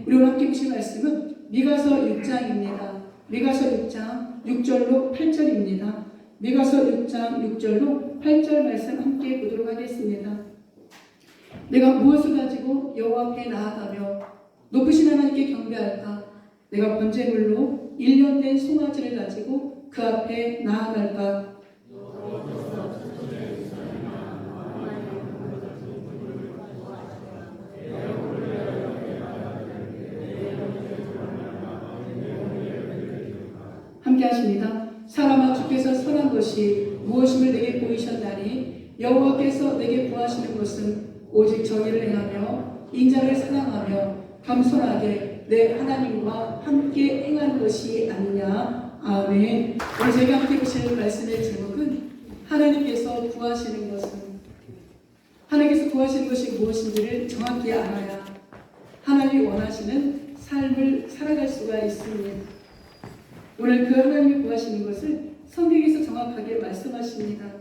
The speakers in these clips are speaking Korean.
우리 오늘 함께 보실 말씀은 미가서 6장입니다. 미가서 6장 6절로 8절입니다. 미가서 6장 6절로 8절 말씀 함께 보도록 하겠습니다. 내가 무엇을 가지고 여호와 앞에 나아가며 높으신 하나님께 경배할까? 내가 번제물로 1년 된 송아지를 가지고 그 앞에 나아갈까? 함께 하십니다. 사람아, 주께서 선한 것이 무엇임을 내게 보이셨나니 여호와께서 내게 구하시는 것은 오직 정의를 행하며 인자를 사랑하며 겸손하게 내 하나님과 함께 행하는 것이 아니냐. 아멘. 오늘 저희가 함께 보실 말씀의 제목은 하나님께서 구하시는 것이 무엇인지를 정확히 알아야 하나님이 원하시는 삶을 살아갈 수가 있습니다. 오늘 그 하나님이 구하시는 것을 성경에서 정확하게 말씀하십니다.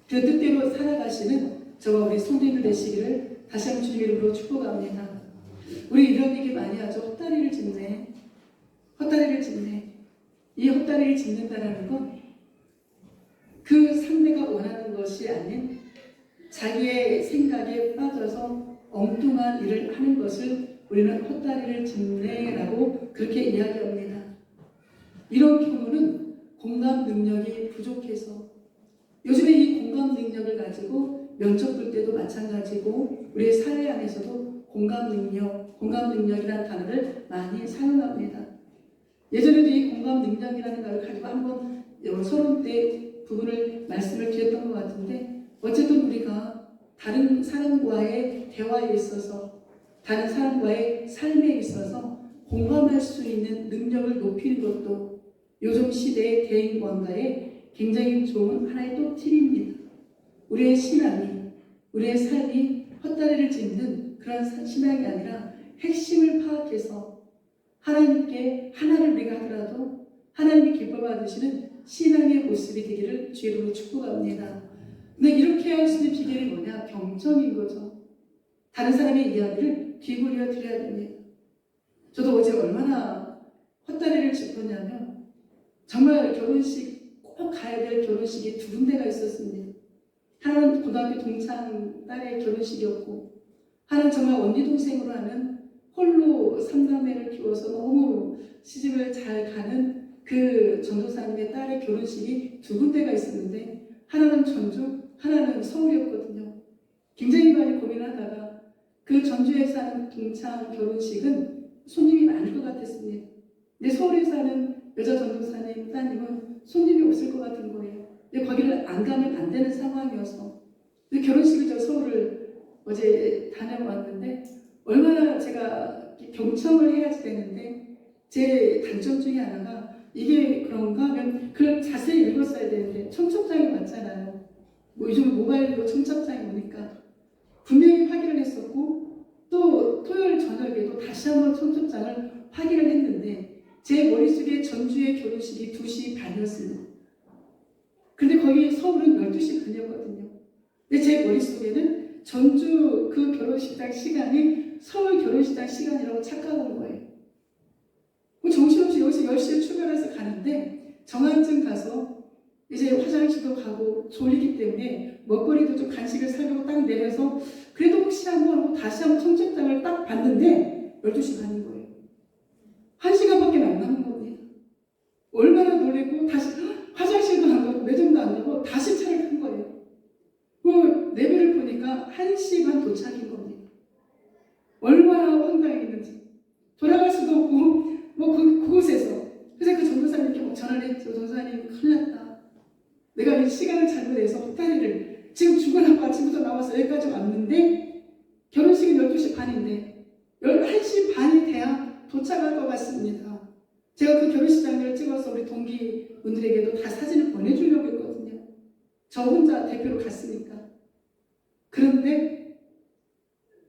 그 뜻대로 살아가시는 저와 우리 성도님들 되시기를 다시 한번 주님 이름으로 축복합니다. 우리 이런 얘기 많이 하죠. 헛다리를 짚네. 이 헛다리를 짚는다라는 건 그 상대가 원하는 것이 아닌 자기의 생각에 빠져서 엉뚱한 일을 하는 것을 우리는 헛다리를 짚네라고 그렇게 이야기합니다. 이런 경우는 공감 능력이 부족해서, 요즘에 이 공감 능력을 가지고 면접 볼 때도 마찬가지고 우리의 사회 안에서도 공감 능력이라는 단어를 많이 사용합니다. 예전에도 이 공감 능력이라는 단어를 가지고 한번 서론 때 부분을 말씀을 드렸던 것 같은데, 어쨌든 우리가 다른 사람과의 대화에 있어서, 다른 사람과의 삶에 있어서 공감할 수 있는 능력을 높이는 것도 요즘 시대의 대인관계에 굉장히 좋은 하나의 또 팁입니다. 우리의 신앙이, 우리의 삶이 헛다리를 짚는 그런 신앙이 아니라 핵심을 파악해서 하나님께 하나를 우리가 하더라도 하나님이 기뻐 받으시는 신앙의 모습이 되기를 주의로 축복합니다. 근데 이렇게 할 수 있는 비결이 뭐냐? 경청인 거죠. 다른 사람의 이야기를 귀걸여 드려야 됩니다. 저도 어제 얼마나 헛다리를 짚었냐면, 정말 결혼식, 꼭 가야 될 결혼식이 두 군데가 있었습니다. 하나는 고등학교 동창 딸의 결혼식이었고, 하나는 정말 언니 동생으로 하는 홀로 3남매를 키워서 너무 시집을 잘 가는 그 전도사님의 딸의 결혼식이 두 군데가 있었는데, 하나는 전주, 하나는 서울이었거든요. 굉장히 많이 고민하다가 그 전주에 사는 동창 결혼식은 손님이 많을 것 같았습니다. 근데 서울에 사는 여자 전도사님 따님은 손님이 없을 것 같은 거예요. 근데 거기를 안 가면 안 되는 상황이어서, 근데 결혼식을 저 서울을 어제 다녀왔는데 얼마나 제가 경청을 해야지 되는데, 제 단점 중에 하나가 이게 그런가 하면 그걸 자세히 읽었어야 되는데 청첩장이 맞잖아요. 요즘 모바일로 청첩장이 오니까 분명히 확인을 했었고, 또 토요일 저녁에도 다시 한번 청첩장을 확인을 했는데 제 머릿속에 전주의 결혼식이 2시 반이었습니다. 근데 거기 서울은 12시 반이었거든요. 근데 제 머릿속에는 전주 그 결혼식장 시간이 서울 결혼식장 시간이라고 착각한 거예요. 정신없이 여기서 10시에 출발해서 가는데 정한증 가서 이제 화장실도 가고 졸리기 때문에 먹거리도 좀 간식을 사려고 딱 내려서 그래도 혹시 한번 하고 다시 한번 청첩장을 딱 봤는데 12시 반인 거예요. 1시간밖에 안 남은 겁니다. 얼마나 놀래고, 다시 화장실도 안 가고 매점도 안 가고 다시 차를 탄 거예요. 그 내비를 보니까 1시 반 도착인 겁니다. 얼마나 황당했는지. 돌아갈 수도 없고 그곳에서. 그래서 그 전도사님께 전화를 했죠. 전도사님, 큰일 났다. 내가 이 시간을 잘못해서 헛다리를 지금 죽으라고 아침부터 나와서 여기까지 왔는데 결혼식은 12시 반인데 1시 반이 돼야 도착할 것 같습니다. 제가 그 결혼식장을 찍어서 우리 동기분들에게도 다 사진을 보내주려고 했거든요. 저 혼자 대표로 갔으니까. 그런데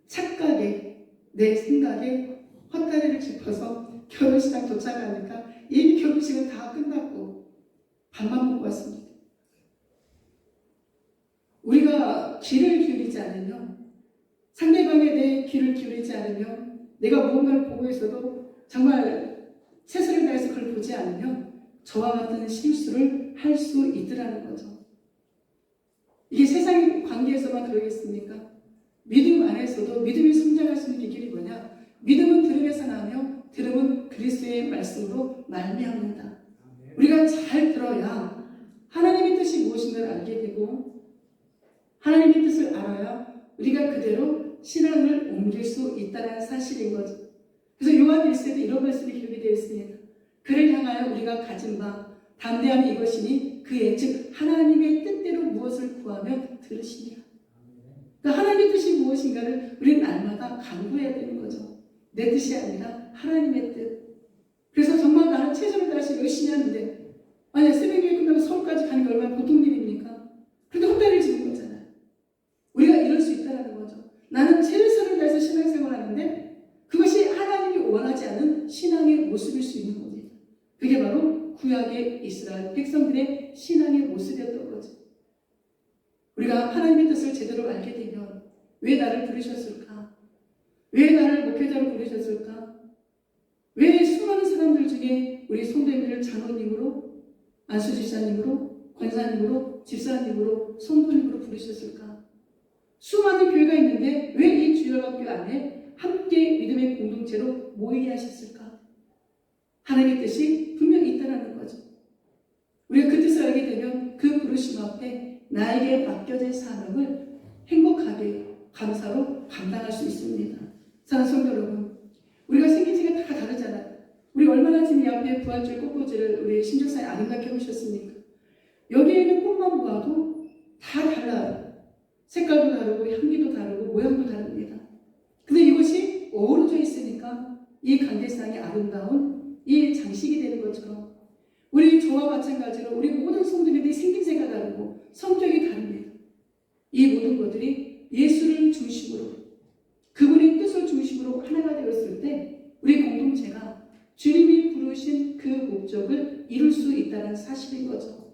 착각에, 내 생각에 헛다리를 짚어서 결혼식장 도착하니까 이미 결혼식은 다 끝났고 밥만 먹고 왔습니다. 우리가 귀를 기울이지 않으면, 상대방에 대해 귀를 기울이지 않으면 내가 무언가를 보고 있어도 정말 최선을 다해서 그걸 보지 않으면 저와 같은 실수를 할 수 있더라는 거죠. 이게 세상 관계에서만 그러겠습니까? 믿음 안에서도 믿음이 성장할 수 있는 비결이 뭐냐? 믿음은 들음에서 나며 들음은 그리스도의 말씀으로 말미암는다. 우리가 잘 들어야 하나님의 뜻이 무엇인가를 알게 되고 하나님의 뜻을 알아야 우리가 그대로 신앙을 옮길 수 있다는 사실인 거죠. 그래서 요한 1서에도 이런 말씀이 기록이 되어 있습니다. 그를 향하여 우리가 가진 바 담대함이 이것이니 그의 즉 하나님의 뜻대로 무엇을 구하면 들으시니라. 그러니까 하나님의 뜻이 무엇인가를 우리는 날마다 간구해야 되는 거죠. 내 뜻이 아니라 하나님의 뜻. 그래서 정말 나는 최선을 다해서 열심히 하는데 만약 새벽에 끝나고 서울까지 가는 게 얼마나 보통 일입니까? 그런데 헛다리를 지는 거잖아요. 우리가 이럴 수 있다는 거죠. 나는 최선을 다해서 신앙생활을 하는데 그것이 하나님이 원하지 않은 신앙의 모습일 수 있는 겁니다. 그게 바로 구약의 이스라엘 백성들의 신앙의 모습이었던 거죠. 우리가 하나님의 뜻을 제대로 알게 되면 왜 나를 부르셨을까? 왜 나를 목회자로 부르셨을까? 왜 수많은 사람들 중에 우리 성도님들을 장로님으로, 안수지사님으로, 권사님으로, 집사님으로, 성도님으로 부르셨을까? 수많은 교회가 있는데 왜 이 주일학교 안에 함께 믿음의 공동체로 모이게 하셨을까? 하나님의 뜻이 분명히 있다는 거죠. 우리가 그 뜻을 알게 되면 그 부르심 앞에 나에게 맡겨진 사명을 행복하게 감사로 감당할 수 있습니다. 사랑하는 성도 여러분, 우리가 생긴 지가 다 다르잖아요. 우리 얼마나 지금 이 앞에 부활절 꽃꽂이를 우리 신적사에 아름답게 해오셨습니까? 여기에 있는 꽃만 보아도 다 달라요. 색깔도 다르고 향기도 다르고 모양도 다릅니다. 근데 이것이 어우러져 있으니까 이 강대상이 아름다운 이 장식이 되는 것처럼 우리 저와 마찬가지로 우리 모든 성도들이 생김새가 다르고 성격이 다릅니다. 이 모든 것들이 예수를 중심으로 그분의 뜻을 중심으로 하나가 되었을 때 우리 공동체가 주님이 부르신 그 목적을 이룰 수 있다는 사실인 거죠.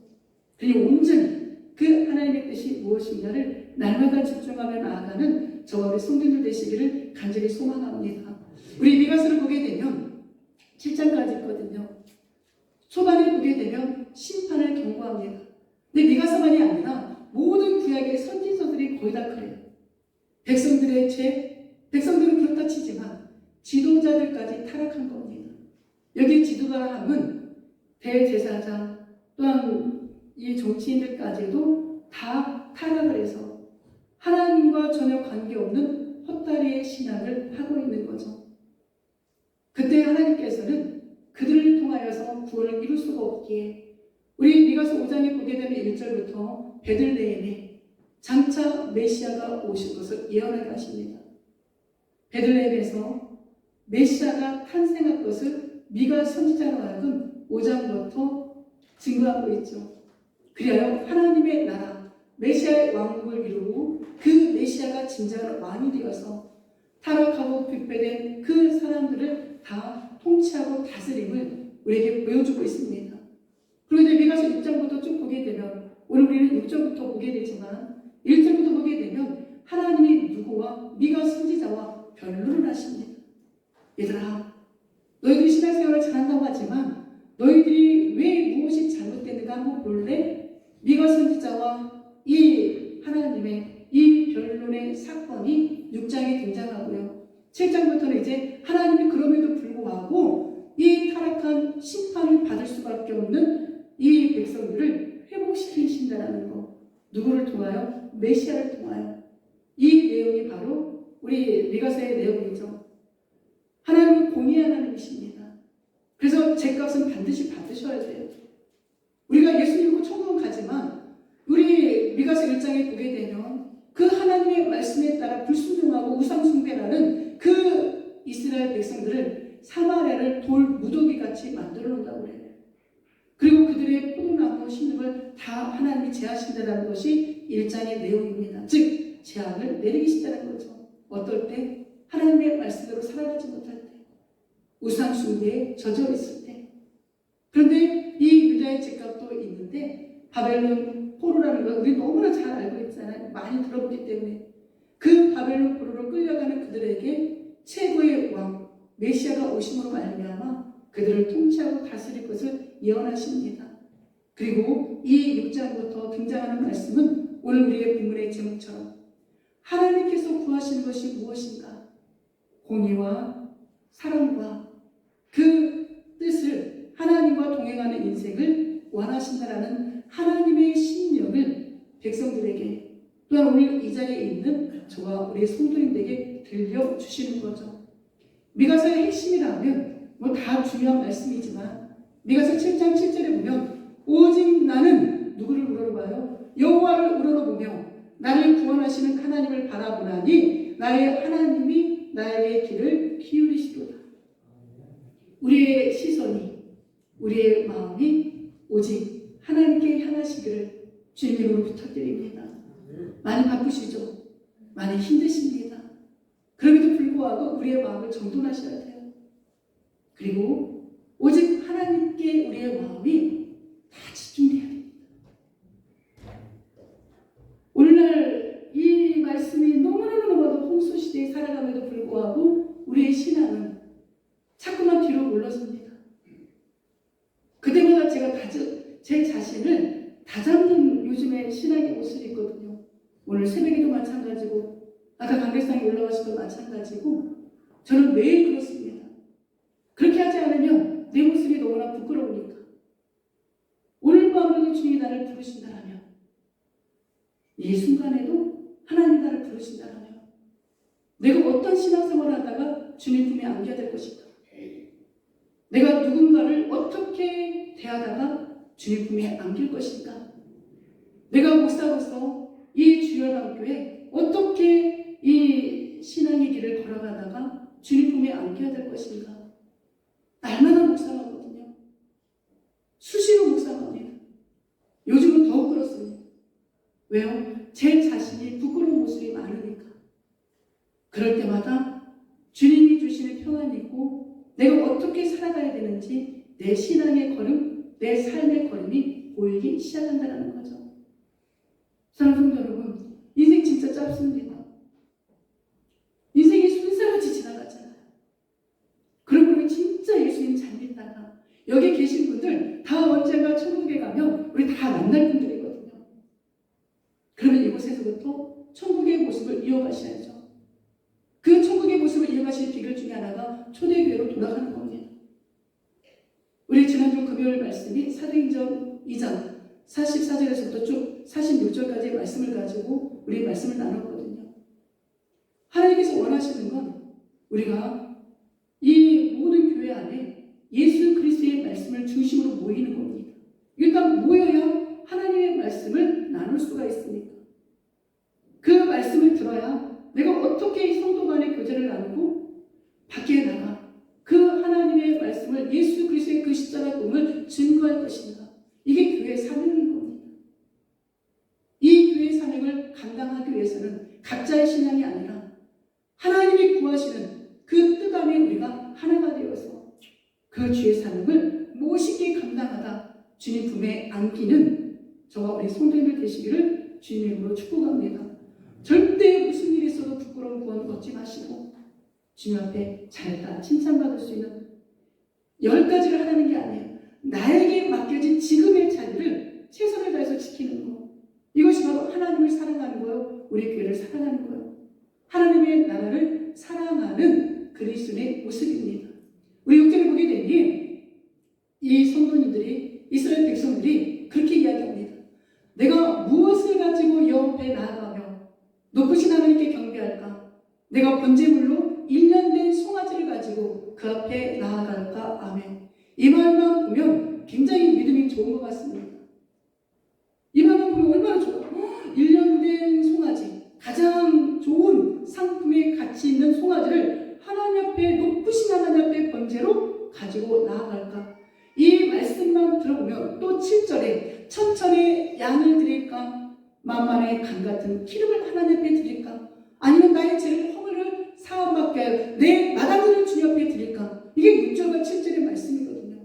그리고 온전히 그 하나님의 뜻이 무엇인가를 날마다 집중하며 나아가는 저와 우리 성도들 되시기를 간절히 소망합니다. 우리 미가서를 보게 되면 7장까지 있거든요. 초반에 보게 되면 심판을 경고합니다. 근데 미가서만이 아니라 모든 구약의 선지서들이 거의 다 그래요. 백성들의 죄, 백성들은 그렇다 치지만 지도자들까지 타락한 겁니다. 여기 지도자라 함은 대제사장 또한 이 정치인들까지도 다 타락을 해서 하나님과 전혀 관계없는 헛다리의 신앙을 하고 있는 거죠. 그때 하나님께서는 그들을 통하여서 구원을 이룰 수가 없기에 우리 미가서 5장에 보게 되면 1절부터 베들레헴에 장차 메시아가 오실 것을 예언하게 하십니다. 베들레헴에서 메시아가 탄생할 것을 미가 선지자로 하여금 5장부터 증거하고 있죠. 그리하여 하나님의 나라 메시아의 왕국을 이루고 그 메시아가 진정한 왕이 되어서 타락하고 뷔패된 그 사람들을 다 통치하고 다스림을 우리에게 보여주고 있습니다. 그리고 이제 미가서 6장부터 쭉 보게 되면 오늘 우리는 6절부터 보게 되지만 1절부터 보게 되면 하나님이 누구와 미가 선지자와 변론을 하십니다. 얘들아, 너희들이 신앙생활을 잘한다고 하지만 너희들이 왜 무엇이 잘못됐는가 한번 볼래? 미가 선지자와 이 하나님의 이 변론의 사건이 6장에 등장하고요. 7장부터는 이제 하나님이 그럼에도 불구하고 이 타락한 심판을 받을 수밖에 없는 이 백성들을 회복시키신다는 것. 누구를 통하여? 메시아를 통하여. 이 내용이 바로 우리 미가서의 내용이죠. 하나님은 공의의 하나님이십니다. 그래서 죄값은 반드시 받으셔야 돼요. 우리가 예수 믿고 천국은 가지만 우리 미가서 1장에 보게 되면 그 하나님의 말씀에 따라 불순종하고 우상숭배라는 그 이스라엘 백성들을 사마리아를 돌 무더기같이 만들어 놓는다고 그래요. 그리고 그들의 포도나무 심는 걸 다 하나님이 제하신다는 것이 1장의 내용입니다. 즉 재앙을 내리신다는 거죠. 어떨 때? 하나님의 말씀대로 살아가지 못할 때, 우상숭배에 젖어 있을 때. 그런데 이 유다의 죄값도 있는데 바벨론 포로라는 거 우리 너무나 잘 알고 있잖아요. 많이 들어보기 때문에 그 바벨론 포로로 끌려가는 그들에게 최고의 왕 메시아가 오심으로 말미암아 그들을 통치하고 다스릴 것을 예언하십니다. 그리고 이 6장부터 등장하는 말씀은 오늘 우리의 본문의 제목처럼 하나님께서 구하시는 것이 무엇인가? 공의와 사랑과 그 뜻을 하나님과 동행하는 인생을 원하신다라는 하나님의 심령을 백성들에게 또한 오늘 이 자리에 있는 저와 우리 성도님들에게 들려주시는 거죠. 미가서의 핵심이라면 다 중요한 말씀이지만 미가서 7장 7절에 보면 오직 나는 누구를 우러러봐요? 여호와를 우러러보며 나를 구원하시는 하나님을 바라보나니 나의 하나님이 나에게 귀를 기울이시도다. 우리의 시선이 우리의 마음이 오직 하나님께 향하시기를 주님 이름으로 부탁드립니다. 많이 바쁘시죠? 많이 힘드십니다. 그럼에도 불구하고 우리의 마음을 정돈하셔야 돼요. 그리고 오직 하나님께 우리의 마음이 다 집중돼야 됩니다. 오늘날 이 말씀이 너무나도 홍수시대에 살아감에도 불구하고 우리의 신앙은 자꾸만 뒤로 물러섭니다. 그때마다 제가 제 자신을 다잡는 요즘에 신앙의 옷을 입거든요. 오늘 새벽에도 마찬가지고 아까 강대상에 올라가서도 마찬가지고 저는 매일 그렇습니다. 그렇게 하지 않으면 내 모습이 너무나 부끄러우니까. 오늘 밤에도 주님이 나를 부르신다라면 이 순간에도 하나님이 나를 부르신다라면 내가 어떤 신앙생활을 하다가 주님 품에 안겨야 될 것인가? 내가 누군가를 어떻게 대하다가 주님 품에 안길 것인가? 내가 목사로서 이 주일학교에 어떻게 이 신앙의 길을 걸어가다가 주님 품에 안겨야 될 것인가? 날마다 묵상하거든요. 수시로 묵상합니다. 요즘은 더욱 그렇습니다. 왜요? 제 자신이 부끄러운 모습이 많으니까. 그럴 때마다 주님이 주시는 평안이 있고 내가 어떻게 살아가야 되는지 내 신앙의 걸음, 내 삶의 걸음이 보이기 시작한다는 거죠. 사랑하는 성도 여러분, 인생 진짜 짧습니다. 인생이 순살같이 지나가잖아요. 그러고 우리 진짜 예수님 잘 믿다가 여기 계신 분들 다 언젠가 천국에 가면 우리 다 만날 분들이거든요. 그러면 이곳에서부터 천국의 모습을 이어가셔야죠. 그 천국의 모습을 이어가실 비결 중에 하나가 초대교회로 돌아가는 겁니다. 우리 지난주 금요일 말씀이 사도행전 2장 44절에서부터 쭉 46절까지의 말씀을 가지고 우리 말씀을 나눴거든요. 하나님께서 원하시는 건 우리가 이 모든 교회 안에 예수 그리스도의 말씀을 중심으로 모이는 겁니다. 일단 모여야 하나님의 말씀을 나눌 수가 있습니다. 그 말씀을 들어야 내가 어떻게 성도 간의 교제를 나누고 밖에 나가 그 하나님의 말씀을 예수 그리스도의 그 십자가 공을 증거할 것인가. 이게 교회의 사명인 겁니다. 이 교회의 사명을 감당하기 위해서는 각자의 신앙이 아니라 하나님이 구하시는 그 뜻 안에 우리가 하나가 되어서 그 주의 사명을 멋있게 감당하다 주님 품에 안기는 저와 우리 성도님들 되시기를 주님의 이름으로 축복합니다. 절대 무슨 일이 있어도 부끄러운 구원 얻지 마시고 주님 앞에 잘했다 칭찬받을 수 있는 10가지를 하라는 게 아니에요. 나에게 맡겨진 지금의 자리를 최선을 다해서 지키는 거. 이것이 바로 하나님을 사랑하는 거요. 우리 교회를 사랑하는 거요. 하나님의 나라를 사랑하는 그리스도의 모습입니다. 우리 6절을 보게 되니 이 성도님들이 이스라엘 백성들이 그렇게 이야기합니다. 내가 무엇을 가지고 여호와 앞에 나아가며 높으신 하나님께 경배할까? 내가 번제물로 1년 된 송아지를 가지고 그 앞에 나아갈까? 아멘. 이 말만 보면 굉장히 믿음이 좋은 것 같습니다. 이 말만 보면 얼마나 좋아요. 1년 된 송아지, 가장 좋은 상품의 가치 있는 송아지를 하나님 앞에 높으신 하나님 앞에 번제로 가지고 나아갈까? 이 말씀만 들어보면 또 7절에 천천의 양을 드릴까? 만만의 강 같은 기름을 하나님 앞에 드릴까? 아니면 나의 죄를 허물을 사함받게 하여 내 마당을 주님 앞에 드릴까? 이게 6절과 7절의 말씀이거든요.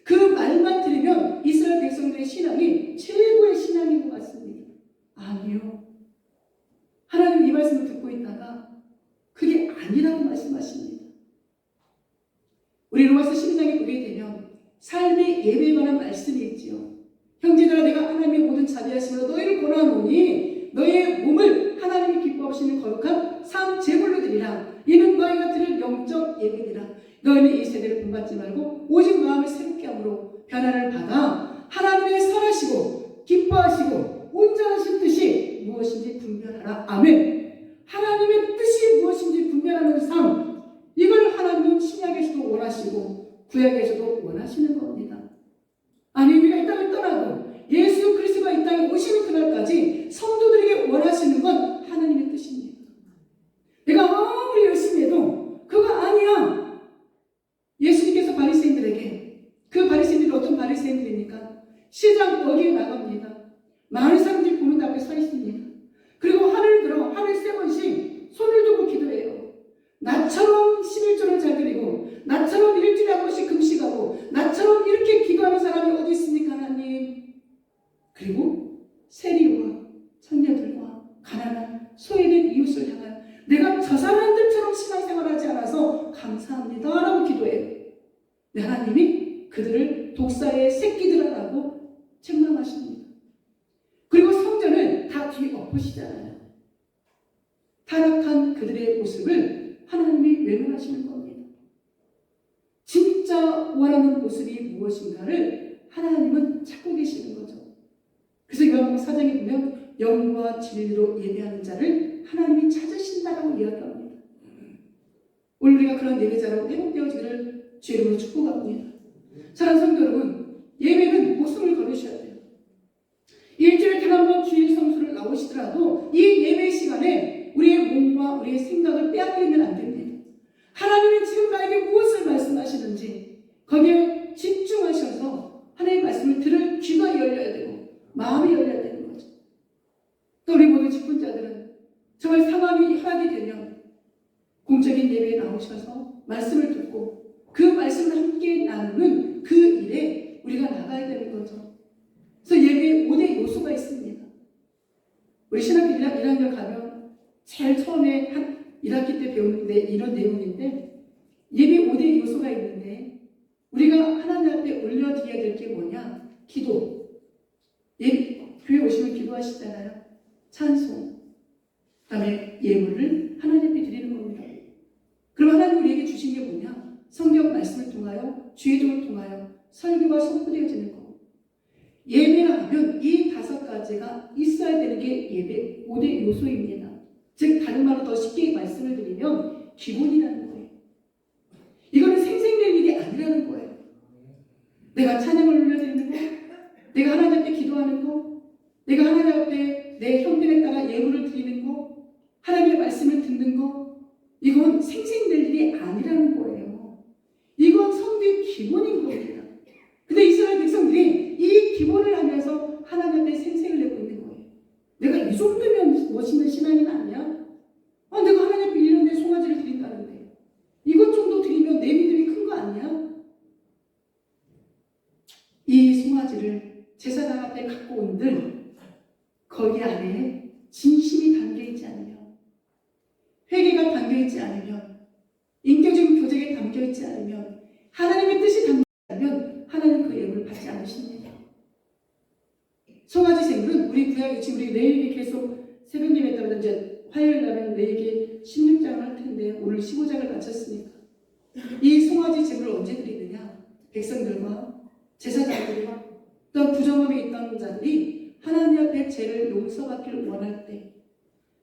그 말만 들으면 이스라엘 백성들의 신앙이 최고의 신앙인 것 같습니다. 아니요. 하나님 이 말씀을 듣고 있다가 그게 아니라고 말씀하십니다. 우리 로마서 12장에 보게 되면 삶의 예배에 관한 말씀이 있지요. 형제들아 내가 하나님의 모든 자비하심으로 너희를 권하노니 너희의 몸을 하나님이 기뻐하시는 거룩한 산 제물로 드리라. 이는 너희가 드릴 영적 예배니라. 너희는 이 세대를 본받지 말고 오직 마음을 새롭게 함으로 변화를 받아 하나님의 선하시고 기뻐하시고 온전하신 뜻이 무엇인지 분별하라. 아멘. 하나님의 뜻이 무엇인지 분별하는 삶, 이걸 하나님은 신약에서도 원하시고 구약에서도 원하시는 겁니다. 아니 우리가 이 땅을 떠나고 예수 그리스도가 이 땅에 오시는 그날까지 성도들에게 원하시는 건 하나님의 뜻입니다. 내가 아무리 열심히 해도 그거 아니야. 예수님께서 바리새인들에게, 그 바리새인들이 어떤 바리새인들입니까? 시장 어귀에 나갑니다. 많은 사람들이 보는 앞에 서 있습니다. 그리고 하늘을 들어 하늘 3번씩 손을 두고 기도해요. 나처럼 11조를 잘 드리고 나처럼 일주일에 한 번씩 금식하고 나처럼 이렇게 기도하는 사람이 어디 있습니까 하나님? 그리고 세리와 처녀들과 가난한 소외된 이웃을 향하여 내가 저 사람들처럼 신앙생활하지 않아서 감사합니다 라고 기도해요. 네, 하나님이 그들을 독사의 새끼들이라고 책망하십니다. 그리고 성전을 다 뒤엎으시잖아요. 타락한 그들의 모습을 하나님이 외면하시는 겁니다. 진짜 원하는 모습이 무엇인가를 하나님은 찾고 계시는 거죠. 그래서 요한복음 4장에 보면 영과 진리로 예배하는 자를 하나님이 찾으신다라고 이야기합니다. 오늘 우리가 그런 예배자라고 회복되어지기를 주의 이름으로 축복합니다. 사랑하는 성도 여러분, 예배는 목숨을 걸으셔야 돼요. 일주일에 단 한 번 주일 성수를 나오시더라도 이 예배 시간에 우리의 몸과 우리의 생각을 빼앗기면 안 됩니다. 하나님이 지금 나에게 무엇을 말씀하시는지 거기에 집중하셔서 하나님의 말씀을 들을 귀가 열려야 되고 마음이 열려야 되는 거죠. 또 우리 모든 직분자들은 정말 상황이 허락이 되면 공적인 예배에 나오셔서 말씀을 듣고 그 말씀을 함께 나누는 그 일에 우리가 나가야 되는 거죠. 그래서 예배에 5대 요소가 있습니다. 우리 신학교 1학년 가면 제일 처음에 한 1학기 때 배우는데 이런 내용인데 예배 5대 요소가 있는데 우리가 하나님 앞에 올려드려야 될 게 뭐냐? 기도. 교회 오시면 기도하시잖아요. 찬송. 그 다음에 예물을 하나님 앞에 드리는 겁니다. 그럼 하나님 우리에게 주신 게 뭐냐? 성경 말씀을 통하여 주의종을 통하여 설교가 선포되어지는 거. 예배라 하면 이 5가지가 있어야 되는 게 예배 5대 요소입니다. 즉 다른 말로 더 쉽게 말씀을 드리면 기본이라는 거예요. 이거는 생생된 일이 아니라는 거예요. 내가 찬양을 올려드리는 거, 내가 하나님 앞에 기도하는 거, 내가 하나님 앞에 내 형편에 따라 예물을 드리는 거, 하나님의 말씀을 듣는 거, 이건 생생될 일이 아니라는 거예요. 이건 성도의 기본인 겁니다. 근데 이스라엘 백성들이 이 기본을 하면서 하나님 앞에 생색을 내고 있는 거예요. 내가 이 정도면 멋있는 신앙인 아니야? 내가 하나님 앞에 1년 내에 송아지를 드린다는데 이것 정도 드리면 내 믿음이 큰 거 아니야? 이 송아지를 제사장 앞에 갖고 온들 거기 안에 진심이 담겨있지 않으면, 회개가 담겨있지 않으면, 인격적인 교제가 담겨있지 않으면, 하나님의 뜻이 담겨있지 않으면 하나님 그 예물을 받지 않으십니다. 송아지 제물은 우리 구약이 지금 우리 내일이 계속 새벽 예배 때마다 이제 화요일 날은 내일이 16장을 할 텐데 오늘 15장을 마쳤으니까 이 송아지 제물을 언제 드리느냐? 백성들과 제사장들과 또 부정함에 있던 자들이 하나님 앞에 죄를 용서받기를 원할 때,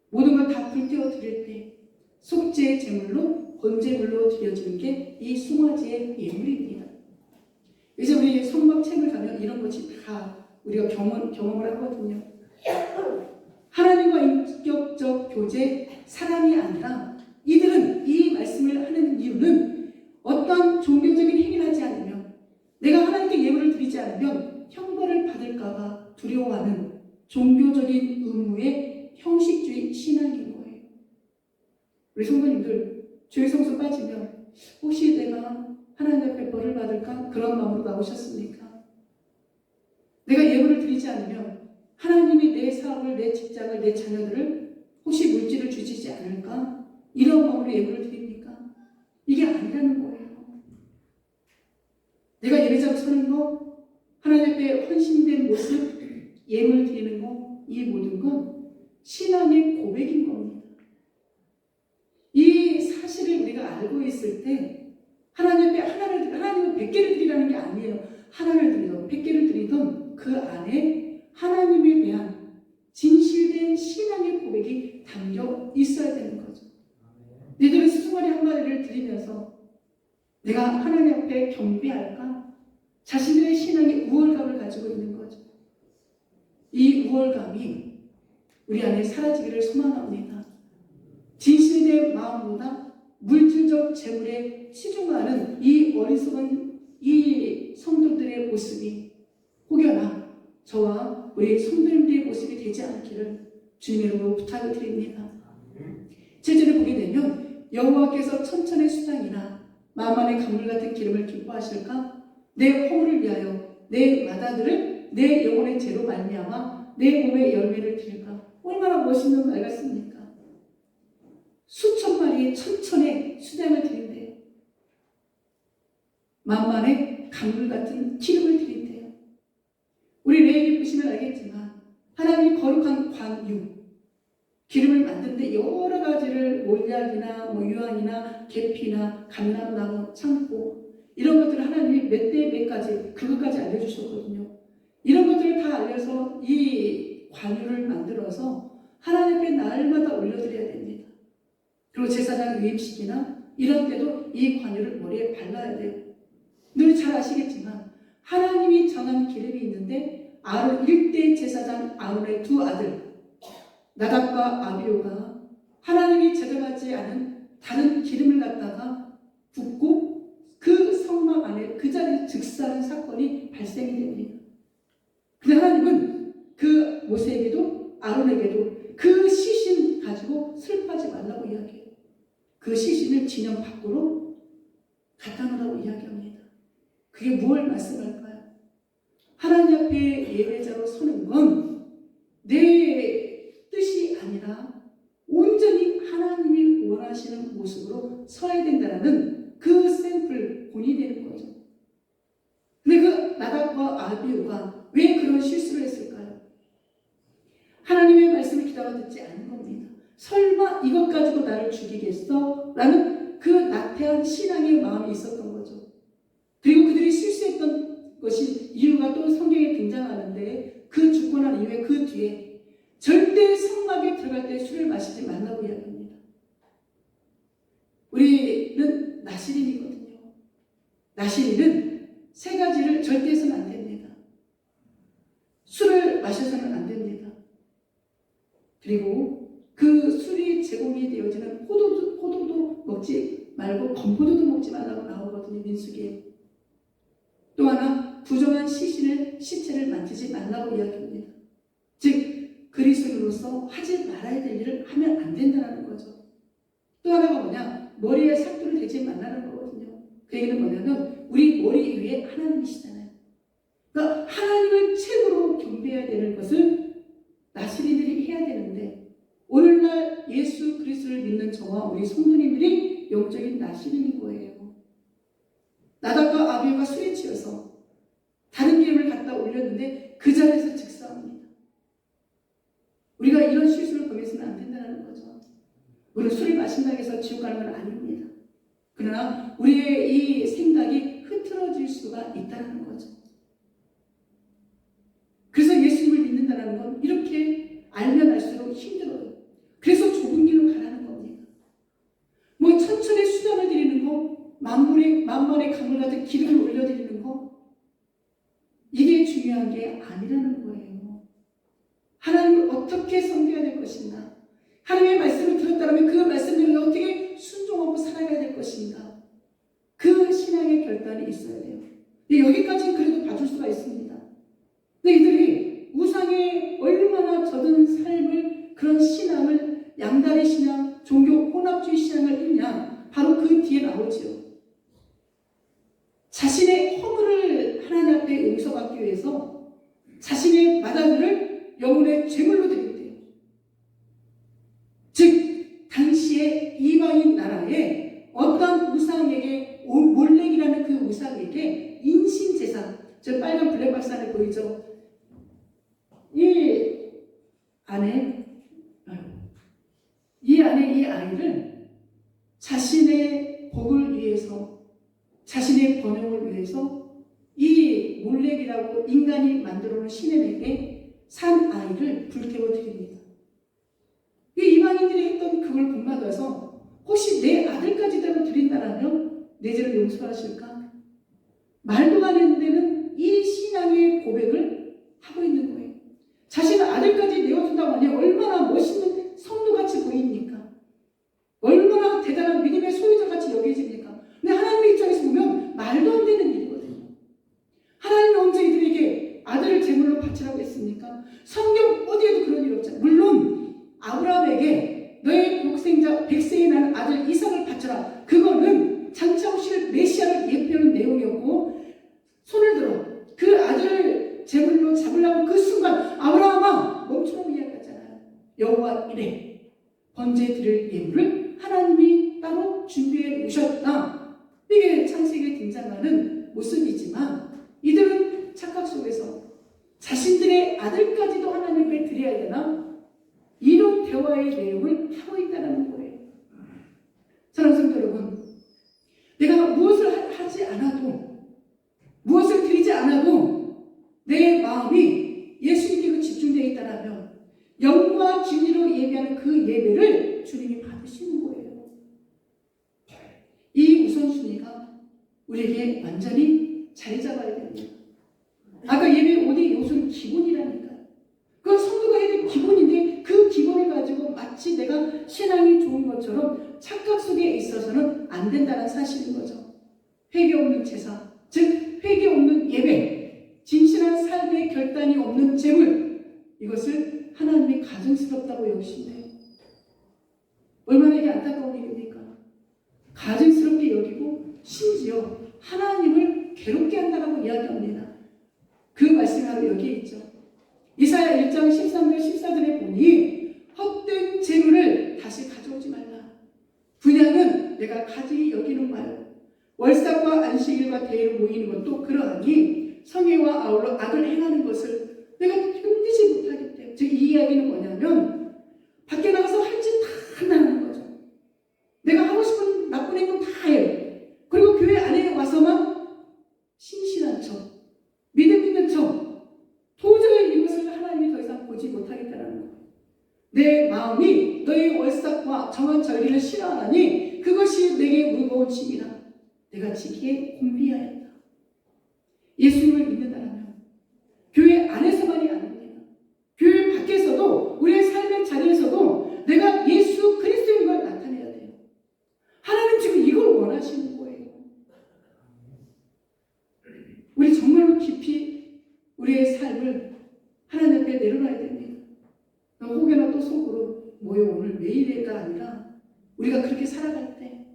모든 걸 다 불태워 드릴 때 속죄의 제물로 번제물로 드려지는 게 이 송아지의 예물입니다. 이제 우리 성막책을 가면 이런 것이 다 우리가 경험을 하거든요. 하나님과 인격적 교제, 사랑이 아니라 이들은 이 말씀을 하는 이유는 어떤 종교적인 행위를 하지 않으면, 내가 하나님께 예물을 드리지 않으면 형벌을 받을까봐 두려워하는 종교적인 의무의 형식주의 신앙인 거예요. 우리 성도님들 주일 성수 빠지면 혹시 내가 하나님 앞에 벌을 받을까? 그런 마음으로 나오셨습니까? 내가 예물을 드리지 않으면 하나님이 내 사업을, 내 직장을, 내 자녀들을 혹시 물질을 주시지 않을까? 이런 마음으로 예물을 드립니까? 이게 아니라는 거예요. 내가 예배자로 서는 거, 하나님 앞에 헌신된 모습, 예물 드리는 거, 이 모든 건 신앙의 고백인 겁니다. 이 사실을 우리가 알고 있을 때 하나님 앞에 하나님은 100개를 드리라는 게 아니에요. 하나를 드리던 100개를 드리던 그 안에 하나님에 대한 진실된 신앙의 고백이 담겨 있어야 되는 거죠. 너희들은 수수마리 한 마리를 드리면서 내가 하나님 앞에 경배할까? 자신들의 신앙의 우월감을 가지고 있는 거죠. 이 우월감이 우리 안에 사라지기를 소망합니다. 진실된 마음보다 물질적 재물에 치중하는 이 어리석은 이 성도들의 모습이 혹여나 저와 우리 성도님들의 모습이 되지 않기를 주님의 이름으로 부탁을 드립니다. 제절을 보게 되면 여호와께서 천천의 수당이나 만만의 강물 같은 기름을 기뻐하실까? 내 허물을 위하여 내 마다들을 내 영혼의 죄로 말미암아 내 몸의 열매를 드릴까? 얼마나 멋있는 말 같습니까? 수천 마리의 천천의 수당을 드린대요. 만만의 강물 같은 기름을 드린대요. 우리 레위기 보시면 알겠지만 하나님이 거룩한 관유, 기름을 만드는데 여러 가지를 몰약이나 유황이나 계피나 감람나무, 창포 이런 것들을 하나님이 몇 대 몇 가지 그것까지 알려주셨거든요. 이런 것들을 다 알려서 이 관유를 만들어서 하나님 앞에 날마다 올려드려야 됩니다. 그리고 제사장 유임식이나 이런 때도 이 관유를 머리에 발라야 돼요. 늘 잘 아시겠지만 하나님이 정한 기름이 있는데 아론 1대 제사장 아론의 두 아들 나답과 아비오가 하나님이 제정하지 않은 다른 기름을 갖다가 붓고 그 성막 안에 그 자리에 즉사하는 사건이 발생이 됩니다. 근데 하나님은 그 모세에게도 아론에게도 그 시신 가지고 슬퍼하지 말라고 이야기해요. 그 시신을 진영 밖으로 갖다 놓으라고 이야기합니다. 그게 무엇을 말씀할까요? 하나님 앞에 예배자로 서는 건 내 뜻이 아니라 온전히 하나님이 원하시는 모습으로 서야 된다는 그 샘플 본이 되는 거죠. 근데 그 나답과 아비후가 왜 그런 실수를 했을까요? 하나님의 말씀을 귀담아 듣지 않은 겁니다. 설마 이것 가지고 나를 죽이겠어? 라는 그 나태한 신앙의 마음이 있었던 거죠. 그리고 그들이 실수했던 것이 이유가 또 성경에 등장하는데 그 죽고 난 이후에 그 뒤에 절대 성막에 들어갈 때 술을 마시지 말라고 이야기합니다. 우리는 나시린이거든요. 나시린은 세 가지를 절대 해서는 안 됩니다. 술을 마셔서는 안 됩니다. 그리고 그 술이 제공이 되어지는 포도도 먹지 말고 건포도도 먹지 말라고 나오거든요. 민수기에. 또 하나 부정한 시체를 만지지 말라고 이야기합니다. 즉 그리스도로서 하지 말아야 될 일을 하면 안 된다는 거죠. 또 하나가 뭐냐? 머리에 삭도를 대지 말라는 거거든요. 그 얘기는 뭐냐면 우리 머리 위에 하나님이시잖아요. 그러니까 하나님을 최고로 경배해야 되는 것을 나시린들이 해야 되는데 오늘날 예수 그리스도를 믿는 저와 우리 성도님들이 영적인 나시린인 거예요. 나답과 아비후가 술에 취해서 다른 기름을 갖다 올렸는데 그 자리에서 즉사합니다. 우리가 이런 실수를 범해서는 안 된다는 거죠. 우리는 술을 마신다고 해서 지옥 가는 건 아닙니다. 그러나 우리의 이 생각이 흐트러질 수가 있다는 거죠. 그래서 예수님을 믿는다는 건 이렇게 알면 알수록 힘들어요. 그래서 좁은 길로 가라는 겁니다. 뭐 천천히 수단을 드리는 거, 만만의 강물 같은 기름을 올려드리는 거, 이게 중요한 게 아니라는 거예요. 하나님을 어떻게 섬겨야 될 것인가? 하나님의 말씀을 들었다면 그 말씀을 어떻게 순종하고 살아가야 될 것인가? 그 신앙의 결단이 있어야 돼요. 근데 여기까지는 그래도 봐줄 수가 있습니다. 근데 이들이 우상에 얼마나 젖은 삶을, 그런 신앙을, 양다리 신앙, 종교 혼합주의 신앙을 했냐? 바로 그 뒤에 나오지요. 자신의 허물을 하나님 앞에 용서받기 위해서 자신의 마다들을 영혼의 제물로 드린대요. 즉 당시의 이방인 나라에 어떤 우상에게 몰렉이라는 그 우상에게 인신 저 빨간 블랙박스 안에 보이죠? 이 안에 이 아이를 자신의 복을 위해서, 자신의 번영을 위해서 이 몰렉이라고 인간이 만들어 놓은 신에게 산 아이를 불태워 드립니다. 이 이방인들이 했던 그걸 본받아서 혹시 내 아들까지라도 드린다라면 내 죄를 용서하실까? 말도 안 되는 데는 이 신앙의 고백을 하고 있는 거예요. 자신의 아들까지 내어준다고 하니 얼마나 멋있는 성도같이 보입니까? 얼마나 대단한 믿음의 소유자같이 여겨집니까? 근데 하나님의 입장에서 보면 말도 안 되는 일이거든요. 하나님이 언제 이들에게 아들을 제물로 바치라고 했습니까? 성경 어디에도 그런 일 없잖아요. 물론 아브라함에게 너의 독생자 백세에 난 아들 이삭을 바쳐라. 그거는 장차 오실 메시아를 예표하는 내용이었고, 손을 들어 그 아들을 제물로 잡으려고 그 순간 아브라함아 멈추라고 이야기하잖아요. 여호와 이래 번제 드릴 예물을 하나님이 따로 준비해 놓으셨다. 이게 창세기에 등장하는 모습이지만 이들은 착각 속에서 자신들의 아들까지도 하나님께 드려야 되나? 이런 대화의 내용을 하고 있다는 거예요. 사랑하는 성도 여러분, 내가 무엇을 하지 않아도, 무엇을 드리지 않아도 내 마음이 예수님께로 집중되어 있다면 영과 진리로 예배하는 그 예배를 주님이 받으시는 거예요. 이 우선순위가 우리에게 완전히 자리 잡아야 됩니다. 아까 예배 5대 요소는 기본이라니까요. 그건 성도가 해야 될 기본인데 그 기본을 가지고 마치 내가 신앙이 좋은 것처럼 착각 속에 있어서는 안 된다는 사실인 거죠. 회개 없는 제사, 즉 회개 없는 예배, 진실한 삶의 결단이 없는 재물, 이것을 하나님이 가증스럽다고 여기신대요. 얼마나 이게 안타까운 일입니까? 가증스럽게 여기고 심지어 하나님을 괴롭게 한다고 이야기합니다. 그 말씀이 바로 여기에 있죠. 이사야 1장 13절 14절에 보니 헛된 재물을 다시 가져오지 말라. 분양은 내가 가지 여기는 마요. 월삭과 안식일과 대회를 모이는 것도 그러하니 성회와 아울러 악을 행하는 것을 내가 견디지 못하기 때문에. 즉 이 이야기는 뭐냐면 밖에 나가서 할 짓 다 한다는 거죠. 내가 하고 싶은 나쁜 행동 다 해요. 그리고 교회 안에 와서만 신실한 척, 믿음 있는 척, 도저히 이것을 하나님이 더 이상 보지 못하겠다는 거예요. 내 마음이 너의 월삭과 정한 절기를 싫어하나니 그것이 내게 무거운 짐이라. 내가 지기에 공비하였다. 예수님을 믿는다면 교회 안에서만이 아닙니다. 교회 밖에서도 우리의 삶의 자리에서도 내가 예수 그리스도인 걸 나타내야 돼요. 하나님 지금 이걸 원하시는 거예요. 우리 정말로 깊이 우리의 삶을 하나님 앞에 내려놔야 됩니다. 혹여나 또 속으로 뭐요 오늘 매일가 아니라 우리가 그렇게 살아갈 때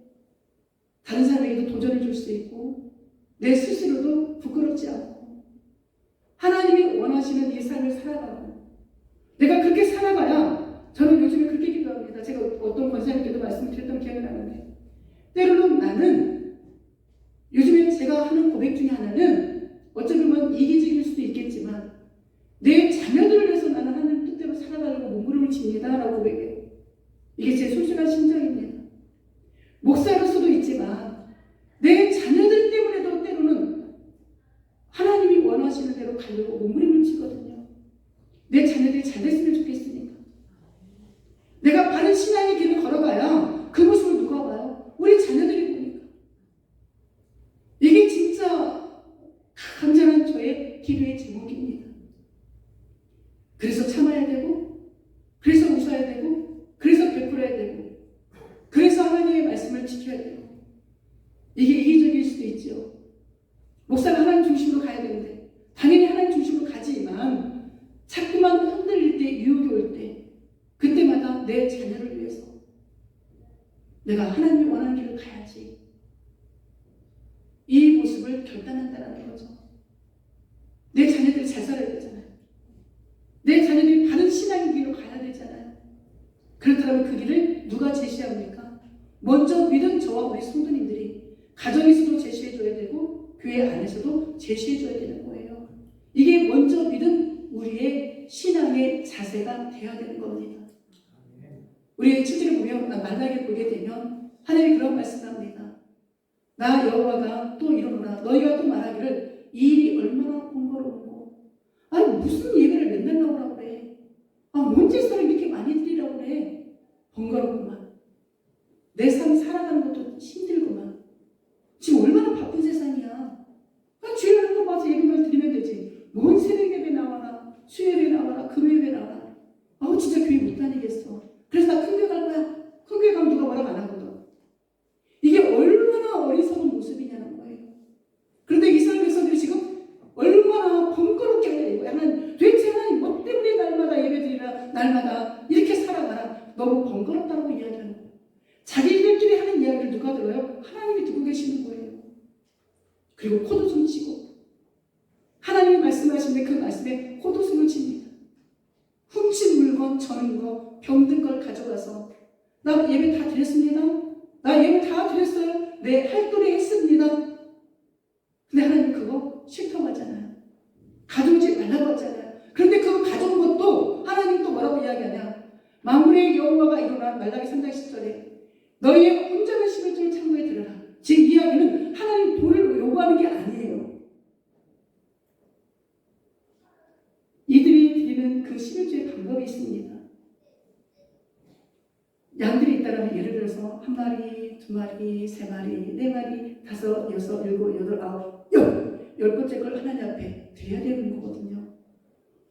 다른 사람에게도 도전을 줄 수 있고 내 스스로도 부끄럽지 않고 하나님이 원하시는 이 삶을 살아가고 내가 그렇게 살아가야 저는 요즘에 그렇게 기도합니다. 제가 어떤 권사님께도 말씀드렸던 기억이 나는데 때로는 나는 요즘에 제가 하는 고백 중에 하나는 어찌 보면 이기적일 수도 있겠지만 내 자녀들을 위해서 나는 하나님 뜻대로 살아가려고 몸부림을 칩니다 라고 고백해요. 이게 제 솔직한 심정입니다. 목사로서도 있지만 내 자녀들 때문에도 때로는 하나님이 원하시는 대로 가려고 몸부림을 치거든요. 내 자녀들이 잘 됐으면 좋겠으니까. 내가 바른 신앙의 길을 걸어가야 그 모습을 누가 봐요? 우리 자녀들이 보니까. 이게 진짜 간절한 저의 기도의 제목입니다. 그래서 참아야 되고, 그래서 웃어야 되고, 그래서 베풀어야 되고, 그래서 하나님의 말씀을 지켜야 돼요. 이게 이기적일 수도 있죠. 목사가 하나님 중심으로 가야 되는데 당연히 하나님 중심으로 가지만 자꾸만 흔들릴 때, 유혹이 올 때 그때마다 내 자녀를 위해서 내가 하나님이 원하는 길을 가야지 이 모습을 결단한다는 거죠. 내 자녀들이 잘 살아야 되잖아요. 내 자녀들이 바른 신앙의 길로 가야 되잖아요. 그렇다면 그 길을 누가 제시합니까? 먼저 믿은 저와 우리 성도님들이 가정에서도 제시해줘야 되고 교회 안에서도 제시해줘야 되는 거예요. 이게 먼저 믿은 우리의 신앙의 자세가 되어야 되는 겁니다. 우리 7절에 보면 말라기를 보게 되면 하나님이 그런 말씀합니다. 나 여호와가 또 이러노라 너희가 또 말하기를 이 일이 얼마나 번거로운고 아니 무슨 예배를 맨날 나오라고 그래. 뭔 제사를 이렇게 많이 드리라고 그래. 번거롭구만. 내 삶 살아가는 것도 힘들구만. 지금 얼마나 바쁜 세상이야. 주일 하는 거 봐서 예배만 드리면 되지. 뭔 새벽 예배 나와라, 수요예배 나와라, 금요예배 나와라. 진짜 교회 못 다니겠어. 그래서 나 큰 교회 갈 거야. 큰 교회 가면 누가 뭐라고 안 하거든. 이게 얼마나 어리석은 모습이냐는 거예요. 그런데 이스라엘 백성들이 지금 얼마나 번거롭게 하려고 하나님, 도대체 하나님 뭐 때문에 날마다 예배드리라, 날마다 이렇게 살아가라. 너무 번거롭다고 이야기하는 거예요. 자기들끼리 하는 이야기를 누가 들어요? 하나님이 듣고 계시는 거예요. 그리고 코도숨 치고 하나님이 말씀하시는데 그 말씀에 코도숨을 칩니다. 훔친 물건, 저는 거, 병든 걸 가져가서 나 예배 다 드렸습니다. 나 예배 다 드렸어요. 네, 할 도리 했습니다. 근데 하나님 그거 싫다고 하잖아요. 가져오지 말라고 하잖아요. 그런데 그거 가져온 것도 하나님 또 뭐라고 이야기하냐. 만군의 여호와가 일어나 말라기 3장 10절에 너희의 온전한 11조를 참고해 들으라. 제 이야기는 하나님 돈을 요구하는 게 아니에요. 이들이 드리는 그 11조의 방법이 있습니다. 양들이 있다면 예를 들어서 한 마리, 두 마리, 세 마리, 네 마리, 다섯, 여섯, 일곱, 여덟, 아홉, 열 번째 걸 하나님 앞에 드려야 되는 거거든요.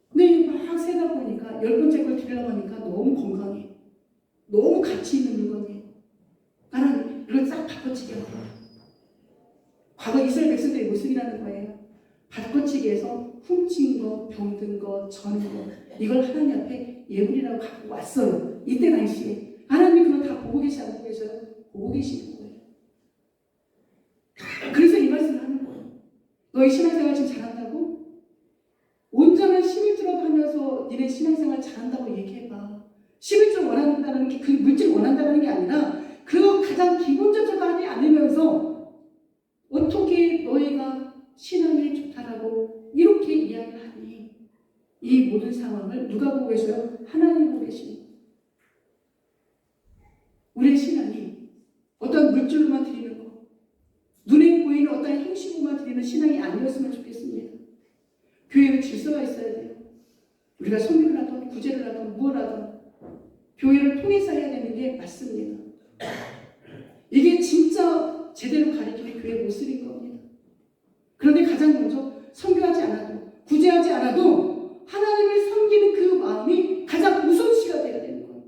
근데 막 세다 보니까 열 번째 걸 드리려고 하니까 너무 건강해. 너무 가치 있는 물건이에요. 하나님 이걸 싹 바꿔치기 하고 과거 이스라엘 백성들의 모습이라는 거예요. 바꿔치기 해서 훔친 거, 병든 거, 저는 거 이걸 하나님 앞에 예물이라고 갖고 왔어요. 이때 당시에 하나님이 그거 다 보고 계시 안 보고 계셔요? 보고 계시는 거예요. 그래서 이 말씀을 하는 거예요. 너희 신앙생활 지금 잘한다고? 온전한 11조라도 하면서 니네 신앙생활 잘한다고 얘기해봐. 11조 원한다는 게 그 물질 원한다는 게 아니라 그 가장 기본적으로 하지 않으면서 어떻게 너희가 신앙이 좋다라고 이렇게 이야기를 하니 이 모든 상황을 누가 보고 계셔요? 하나님 보고 계십니다. 우리의 신앙이 어떤 물질로만 드리는 거, 눈에 보이는 어떤 행식으로만 드리는 신앙이 아니었으면 좋겠습니다. 교회에 질서가 있어야 돼요. 우리가 성교를 하든 구제를 하든 무엇을 하든 교회를 통해서 해야 되는 게 맞습니다. 이게 진짜 제대로 가리키는 교회의 모습인 겁니다. 그런데 가장 먼저 성교하지 않아도 구제하지 않아도 하나님을 섬기는 그 마음이 가장 우선시가 되어야 되는 거예요.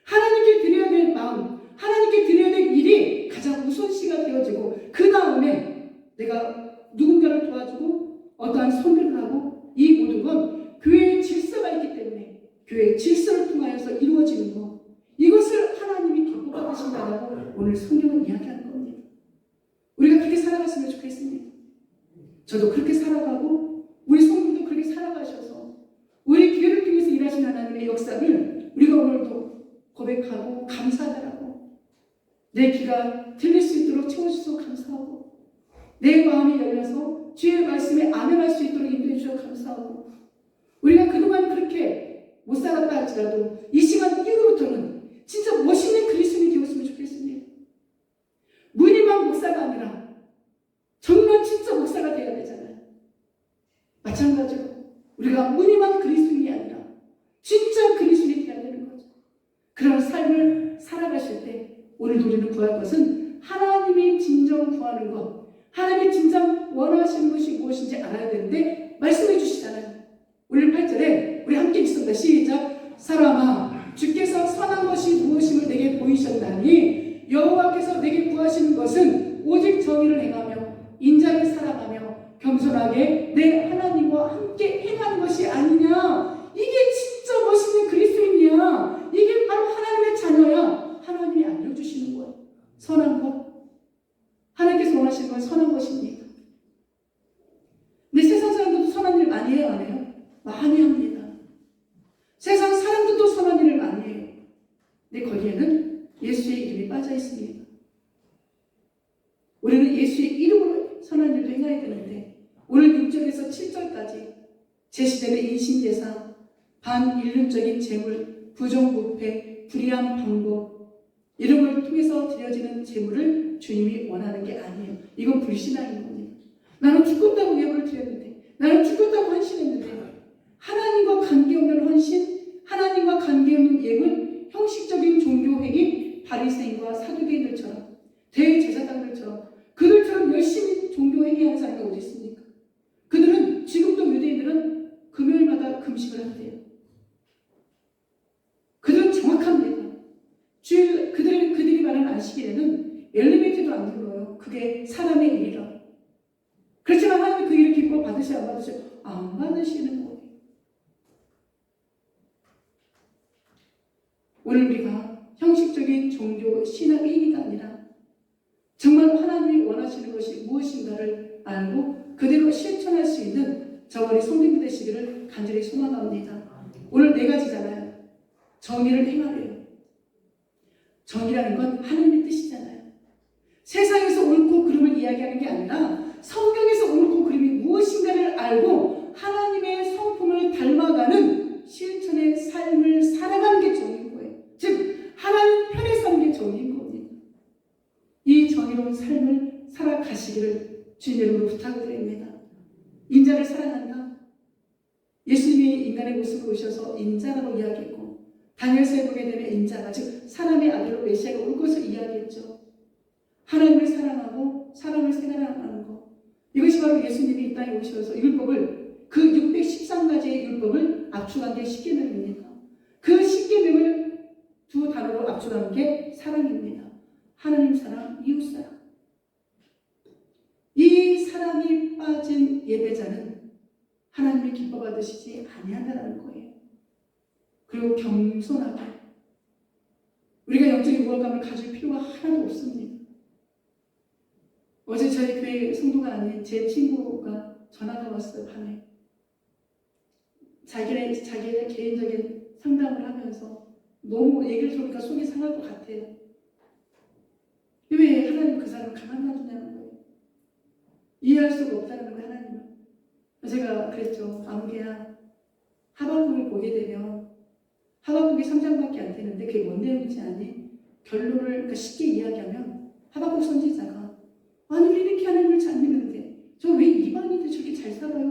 하나님께 드려야 될 마음, 하나님께 드려야 될 일이 가장 우선시가 되어지고 그 다음에 내가 누군가를 도와주고 어떠한 선교를 하고 이 모든 건 교회의 질서가 있기 때문에 교회의 질서를 통하여서 이루어지는 것 이것을 하나님이 기뻐받으신다고 오늘 성경은 이야기하는 겁니다. 우리가 그렇게 살아갔으면 좋겠습니다. 저도 그렇게 살아가고 우리 성도도 그렇게 살아가셔서 우리 교회를 통해서 일하신 하나님의 역사를 우리가 오늘도 고백하고 감사하다라고 내 귀가 들릴 수 있도록 채워주셔서 감사하고 내 마음이 열려서 주의 말씀에 아멘할 수 있도록 인도해 주셔서 감사하고 우리가 그동안 그렇게 못 살았다 할지라도 이 시간 이후부터는 진짜 멋있는 그리스도인이 되었으면 좋겠습니다. 무늬만 목사가 아니라 정말 진짜 목사가 되어야 되잖아요. 마찬가지로 우리가 무늬만 그리스도인이 아니라 진짜 그리스도인이 되어야 되는 거죠. 그런 삶을 살아가실 때 오늘 우리는 구할 것은 하나님이 진정 구하는 것, 하나님이 진정 원하시는 것이 무엇인지 알아야 되는데 말씀해 주시잖아요. 오늘 8절에 우리 함께 읽습니다. 시작. 사람아 주께서 선한 것이 무엇임을 내게 보이셨나니 여호와께서 내게 구하시는 것은 오직 정의를 행하며 인자를 사랑하며 겸손하게 내 하나님과 함께 행하는 것이 아니냐. 이게 진짜 멋있는 그리스도인이야. 이게 바로 하나님의 자녀야. 하나님이 알려주시는 거예요. 선한 것. 하나님께서 원하시는 건 선한 것입니다. 근데 세상 사람들도 선한 일 많이 해요? 안 해요? 많이 합니다. 세상 사람들도 선한 일을 많이 해요. 근데 거기에는 예수의 이름이 빠져 있습니다. 우리는 예수의 이름으로 선한 일도 행해야 되는데 오늘 6절에서 7절까지 제시되는 인신대사, 반인륜적인 재물, 부정부패, 불의한 방법 이런 걸 통해서 드려지는 재물을 주님이 원하는 게 아니에요. 이건 불신앙인 겁니다. 나는 죽겠다고 예물을 드렸는데, 나는 죽겠다고 헌신했는데 하나님과 관계없는 헌신, 하나님과 관계없는 예물, 형식적인 종교행위, 바리새인과 사두개인들처럼 대제사장들처럼 그들처럼 열심히 종교행위하는 사람이 어디 있습니까? 그들은 지금도 유대인들은 금요일마다 금식을 한대요. 그들은 정확합니다. 주일 그들이 말하는 안식일에는 엘리베이터도 안 불러요. 그게 사람의 일이라. 그렇지만 하나님이 그 일을 기뻐 받으셔 안 받으셔? 안 받으시는 거예요. 오늘 우리가 형식적인 종교 신앙의 의미가 아니라 정말 하나님이 원하시는 것이 무엇인가를 알고 그대로 실천할 수 있는 저번에 성도님 되시기를 간절히 소망합니다. 오늘 4가지잖아요. 정의를 행하래요. 정의라는 건 하나님의 뜻이잖아요. 세상에서 옳고 그름을 이야기하는 게 아니라 성경에서 옳고 그름이 무엇인가를 알고 하나님의 성품을 닮아가는 실천의 삶을 살아가는 게 정의인 거예요. 즉 하나님 편에 서는 게 정의인 겁니다. 이 정의로운 삶을 살아가시기를 주님 이름으로 부탁드립니다. 인자를 사랑한다. 예수님이 인간의 모습으로 오셔서 인자라고 이야기했고 다니엘서에 보게 되면 인자가 즉 사람의 아들로 메시아가 올 것을 이야기했죠. 하나님을 사랑하고 사람을 생활하는 것, 이것이 바로 예수님이 이 땅에 오셔서 율법을 그 613가지의 율법을 압축한 게 십계명입니다. 그 십계명을 두 단어로 압축한 게 사랑입니다. 하나님 사랑, 이웃 사랑. 이 사랑이 빠진 예배자는 하나님이 기뻐 받으시지 아니한다는 거예요. 그리고 겸손하게 우리가 영적인 우월감을 가질 필요가 하나도 없습니다. 어제 저희 교회 성도가 아닌 제 친구가 전화가 왔어요. 밤에 자기의 개인적인 상담을 하면서 너무 얘기를 들으니까 속이 상할 것 같아요. 왜 하나님 그 사람을 가만 놔두냐는 거예요. 이해할 수가 없다는 거예요. 하나님은. 제가 그랬죠. 아무개야, 하박국을 보게 되면 하박국이 3장밖에 안 되는데 그게 뭔 내용인지 아니? 결론을 그러니까 쉽게 이야기하면 하박국 선지자가 아니 왜 이렇게 하나님을 잘 믿는데 저 왜 이방인들 저렇게 잘 살아요?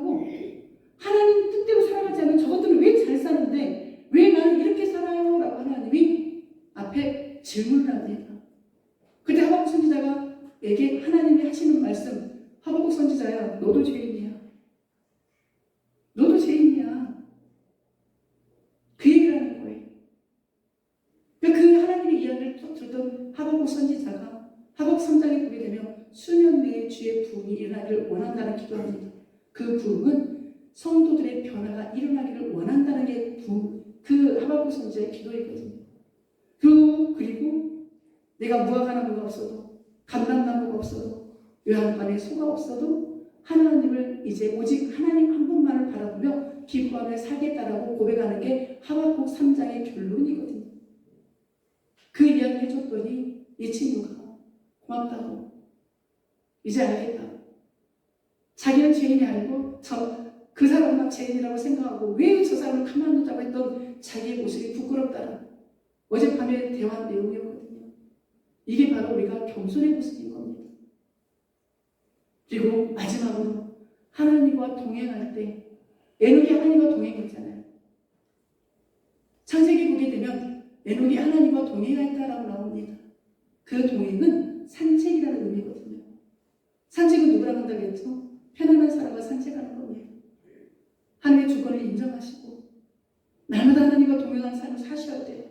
하나님 뜻대로 살아가지 않는 저것들은 왜 잘 사는데 왜 나는 이렇게 살아요? 라고 하나님이 앞에 질문을 합니다. 그때 하박국 선지자가 에게 하나님이 하시는 말씀, 하박국 선지자야 너도 죄인이야. 너도 죄인이야. 그 얘기를 하는 거예요. 그러니까 그 하나님의 이야기를 쭉 듣던 하박국 선지자가 하박국 3장에 보게 되면 수년 내에 주의 부흥이 일어나기를 원한다는 기도합니다. 그 부흥은 성도들의 변화가 일어나기를 원한다는 게 그 하박국 선지자의 기도이거든요. 그리고 내가 무화과나무가 없어도 감람나무가 없어도 요한반에 소가 없어도 하나님을 이제 오직 하나님 한 분만을 바라보며 기뻐하며 살겠다라고 고백하는 게 하박국 3장의 결론이거든요. 그 이야기 해줬더니 이 친구가 고맙다고 이제 알겠다. 자기는 죄인이 알고 그 사람은 막 죄인이라고 생각하고 왜 저 사람을 가만 두자고 했던 자기의 모습이 부끄럽다라. 어젯밤에 대화한 내용이었거든요. 이게 바로 우리가 겸손의 모습인 겁니다. 그리고 마지막으로 하나님과 동행할 때 에녹이 하나님과 동행했잖아요. 창세기 보게 되면 에녹이 하나님과 동행했다라고 나옵니다. 그 동행은 산책이라는 의미거든요. 산책은 누구랑 한다고 했죠? 편안한 사람과 산책하는 겁니다. 하나님의 주권을 인정하시고 날마다 하나님과 동행하는 삶을 사셔야 돼요.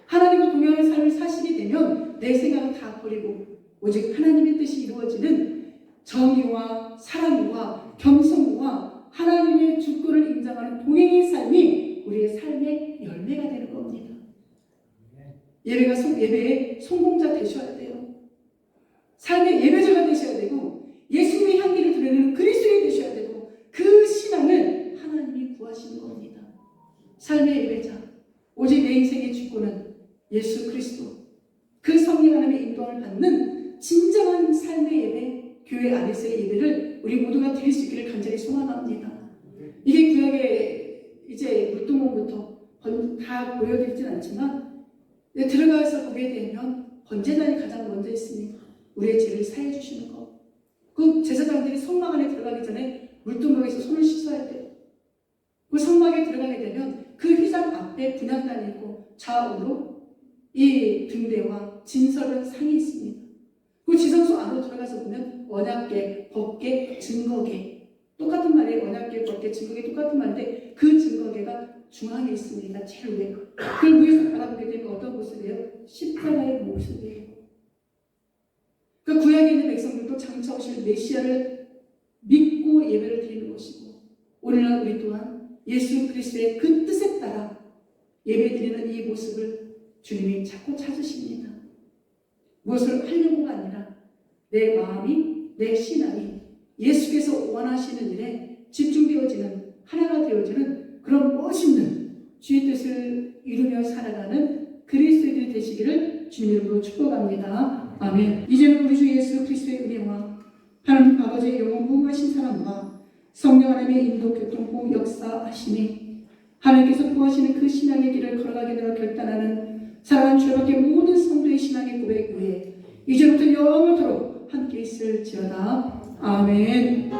하나님과 동행하는 삶을 사시게 되면 내 생각을 다 버리고 오직 하나님의 뜻이 이루어지는 정의와 사랑과 겸손과 하나님의 주권을 인정하는 동행의 삶이 우리의 삶의 열매가 되는 겁니다. 예배의 성공자 되셔야 돼요. 삶의 예배자가 되셔야 되고 예수님의 향기를 드러내는 그리스도인이 되셔야 되고 그 신앙을 하나님이 구하시는 겁니다. 삶의 예배자, 오직 내 인생의 주권은 예수 그리스도, 그 성령 하나님의 인도를 받는 진정한 삶의 예배, 교회 안에서의 예배를 소망합니다. 이게 구약의 이제 물두멍부터 다 보여드리진 않지만 들어가서 보게 되면 번제단이 가장 먼저 있습니다. 우리의 죄를 사해 주시는 것. 그 제사장들이 성막 안에 들어가기 전에 물두멍에서 손을 씻어야 돼요. 그 성막에 들어가게 되면 그 휘장 앞에 분향단이 있고 좌우로 이 등대와 진설은 상이 있습니다. 그 지성소 안으로 들어가서 보면 언약궤, 법궤, 증거궤, 똑같은 말이에요. 언약궤, 법궤, 증거궤 똑같은 말인데 그 증거궤가 중앙에 있습니다. 제일 위에. 그걸 위에서 바라보게 되면 어떤 모습이에요? 십자가의 모습이에요. 그 구약에 있는 백성들도 장차 오실 메시아를 믿고 예배를 드리는 것이고, 오늘날 우리 또한 예수 그리스도의 그 뜻에 따라 예배 드리는 이 모습을 주님이 자꾸 찾으십니다. 무엇을 하려고가 아니라 내 마음이, 내 신앙이 예수께서 원하시는 일에 집중되어지는, 하나가 되어지는 그런 멋있는 주의 뜻을 이루며 살아가는 그리스도인들이 되시기를 주님 이름으로 축복합니다. 아멘. 이제는 우리 주 예수 그리스도의 은혜와 하나님 아버지의 영원 무궁하신 사랑과 성령 하나님의 인도 교통부 역사하심이 하나님께서 구하시는 그 신앙의 길을 걸어가게 되어 결단하는 사랑하는 주님께 모든 성도의 신앙의 고백 위에 이제부터 영원토록 함께 있을지어다. 아멘.